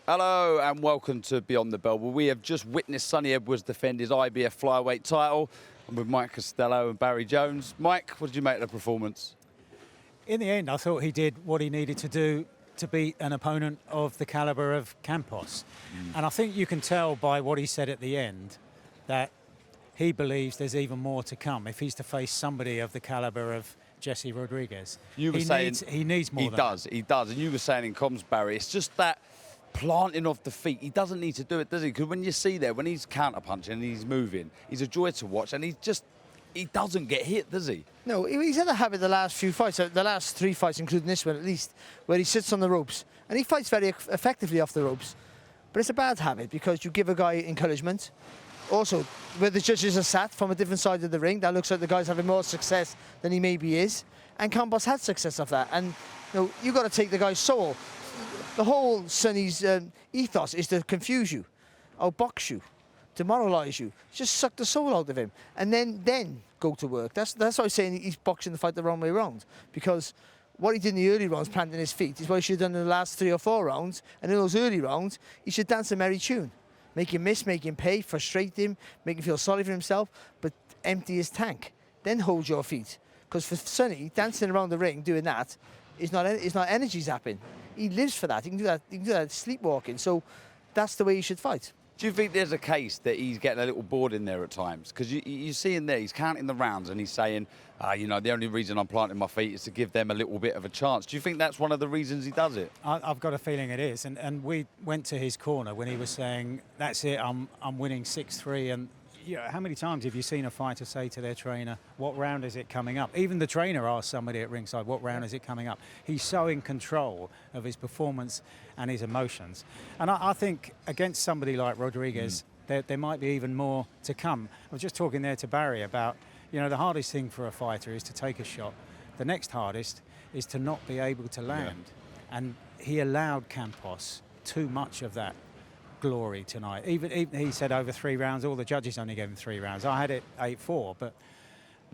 Hello and welcome to Beyond the Bell. Well, we have just witnessed Sonny Edwards defend his IBF flyweight title. I'm with Mike Costello and Barry Jones. Mike, what did you make of the performance? In the end, I thought he did what he needed to do to beat an opponent of the caliber of Campos. And I think you can tell by what he said at the end that he believes there's even more to come if he's to face somebody of the caliber of Jesse Rodriguez. You were saying he needs more than that. He does. And you were saying in comms, Barry, it's just that planting of the feet. He doesn't need to do it, does he? Because when you see there, when he's counter-punching and he's moving, he's a joy to watch. And he doesn't get hit, does he? No, he's had a habit the last few fights, the last 3 fights, including this one at least, where he sits on the ropes. And he fights very effectively off the ropes. But it's a bad habit because you give a guy encouragement. Also, where the judges are sat from a different side of the ring, that looks like the guy's having more success than he maybe is. And Campos had success of that. And you've got to take the guy's soul. The whole Sonny's ethos is to confuse you, outbox you, demoralise you, just suck the soul out of him, and then go to work. That's why I'm saying he's boxing the fight the wrong way round. Because what he did in the early rounds, planting his feet, is what he should have done in the last 3 or 4 rounds. And in those early rounds, he should dance a merry tune. Make him miss, make him pay, frustrate him, make him feel sorry for himself, but empty his tank. Then hold your feet. Because for Sonny, dancing around the ring, doing that, is not energy zapping. He lives for that. He can do that. He can do that sleepwalking. So that's the way he should fight. Do you think there's a case that he's getting a little bored in there at times? Because you see in there, he's counting the rounds and he's saying, the only reason I'm planting my feet is to give them a little bit of a chance. Do you think that's one of the reasons he does it? I've got a feeling it is. And we went to his corner when he was saying, that's it, I'm winning 6-3. And how many times have you seen a fighter say to their trainer, what round is it coming up? Even the trainer asked somebody at ringside, what round is it coming up? He's so in control of his performance and his emotions. And I think against somebody like Rodriguez, there might be even more to come. I was just talking there to Barry about, the hardest thing for a fighter is to take a shot. The next hardest is to not be able to land. Yeah. And he allowed Campos too much of that glory tonight. Even he said over 3 rounds, all the judges only gave him 3 rounds. I had it 8-4, but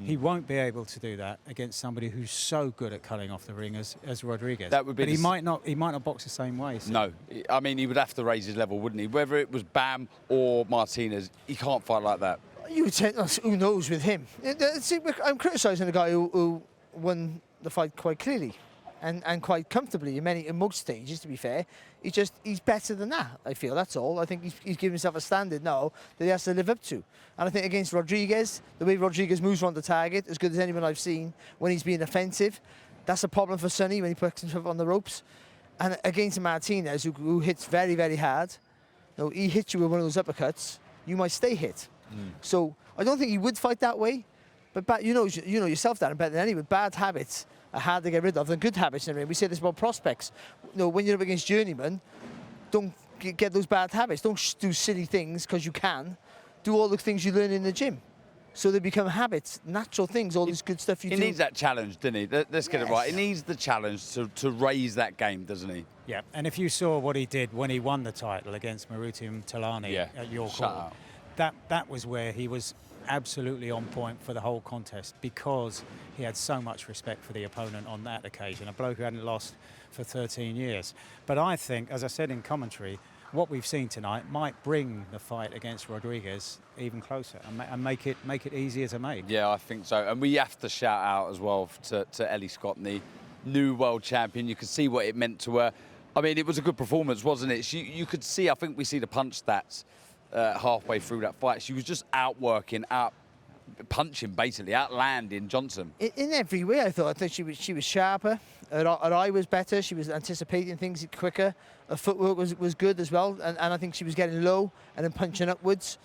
he won't be able to do that against somebody who's so good at cutting off the ring as Rodriguez. That would be. But he might not box the same way. So. No, I mean he would have to raise his level, wouldn't he? Whether it was Bam or Martinez, he can't fight like that. You would say, who knows with him? See, I'm criticising the guy who won the fight quite clearly. And quite comfortably in most stages, to be fair. He's better than that, I feel, that's all. I think he's given himself a standard now that he has to live up to. And I think against Rodriguez, the way Rodriguez moves around the target, as good as anyone I've seen, when he's being offensive, that's a problem for Sonny when he puts himself on the ropes. And against Martinez, who hits very, very hard, he hits you with one of those uppercuts, you might stay hit. So I don't think he would fight that way. But you know yourself, Darren, better than anyone, bad habits are hard to get rid of than good habits in the ring. We say this about prospects. When you're up against journeymen, don't get those bad habits. Don't do silly things because you can. Do all the things you learn in the gym. So they become habits, natural things, all this good stuff you do. He needs that challenge, doesn't he? Let's get it right. He needs the challenge to raise that game, doesn't he? Yeah, and if you saw what he did when he won the title against Marutiam Talani at York Hall, that was where he was absolutely on point for the whole contest because he had so much respect for the opponent on that occasion, a bloke who hadn't lost for 13 years. But I think, as I said in commentary, what we've seen tonight might bring the fight against Rodriguez even closer and make it easier to make. Yeah, I think so. And we have to shout out as well to Ellie Scott, the new world champion. You could see what it meant to her. I mean, it was a good performance, wasn't it? You could see, I think we see the punch stats halfway through that fight. She was just outworking, punching, basically, outlanding Johnson. In every way, I thought she was sharper. Her eye was better. She was anticipating things quicker. Her footwork was good as well, and I think she was getting low and then punching upwards.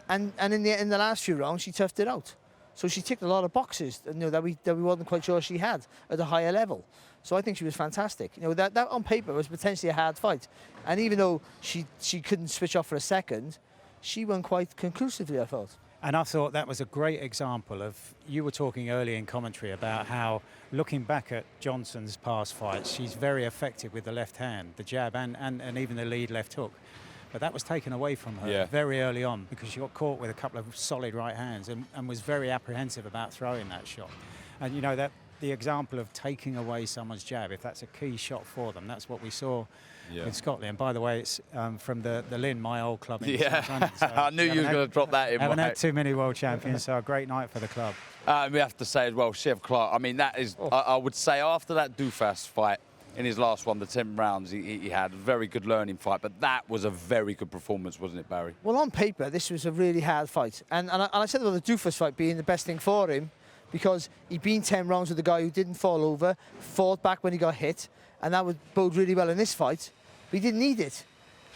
And in the last few rounds, she toughed it out. So she ticked a lot of boxes that we wasn't quite sure she had at a higher level. So I think she was fantastic. That on paper was potentially a hard fight, and even though she couldn't switch off for a second, she won quite conclusively, I thought. And I thought that was a great example of, you were talking earlier in commentary about how, looking back at Johnson's past fights, she's very effective with the left hand, the jab and even the lead left hook. But that was taken away from her very early on because she got caught with a couple of solid right hands and was very apprehensive about throwing that shot. And that the example of taking away someone's jab, if that's a key shot for them, that's what we saw in Scotland. And by the way, it's from the Lynn, my old club. In South London, so I knew you were going to drop that in. Haven't had too many world champions, so a great night for the club. We have to say as well, Chev Clark, I mean, that is, I would say after that Dufas fight in his last one, the 10 rounds, he had a very good learning fight, but that was a very good performance, wasn't it, Barry? Well, on paper, this was a really hard fight. And I said about the Dufas fight being the best thing for him because he'd been 10 rounds with a guy who didn't fall over, fought back when he got hit, and that would bode really well in this fight. But he didn't need it.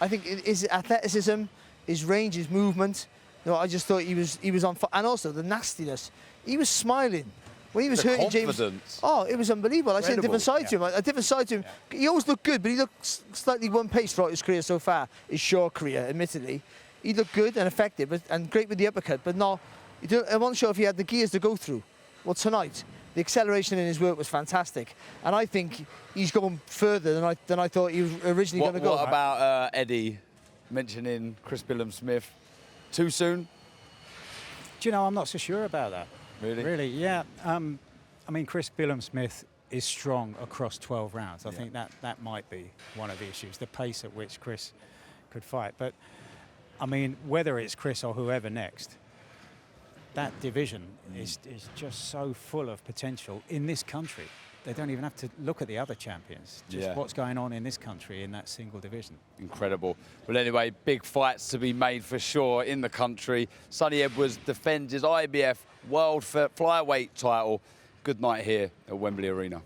I think his athleticism, his range, his movement, I just thought he was on fire. And also the nastiness. He was smiling. When he was hurting James, it was unbelievable. I see a different side to him. A different side to him. He always looked good, but he looked slightly one pace throughout his career so far. His short career, admittedly, he looked good and effective, and great with the uppercut. But not. I wasn't sure if he had the gears to go through. Well, tonight, the acceleration in his work was fantastic, and I think he's gone further than I thought he was originally going to go. What about Eddie mentioning Chris Billum-Smith? Too soon? Do you know, I'm not so sure about that. Really? Really, yeah. I mean, Chris Billum-Smith is strong across 12 rounds. I think that might be one of the issues, the pace at which Chris could fight. But, I mean, whether it's Chris or whoever next, that division is just so full of potential in this country. They don't even have to look at the other champions, just what's going on in this country in that single division. Incredible. Well, anyway, big fights to be made for sure in the country. Sonny Edwards defends his IBF World Flyweight title. Good night here at Wembley Arena.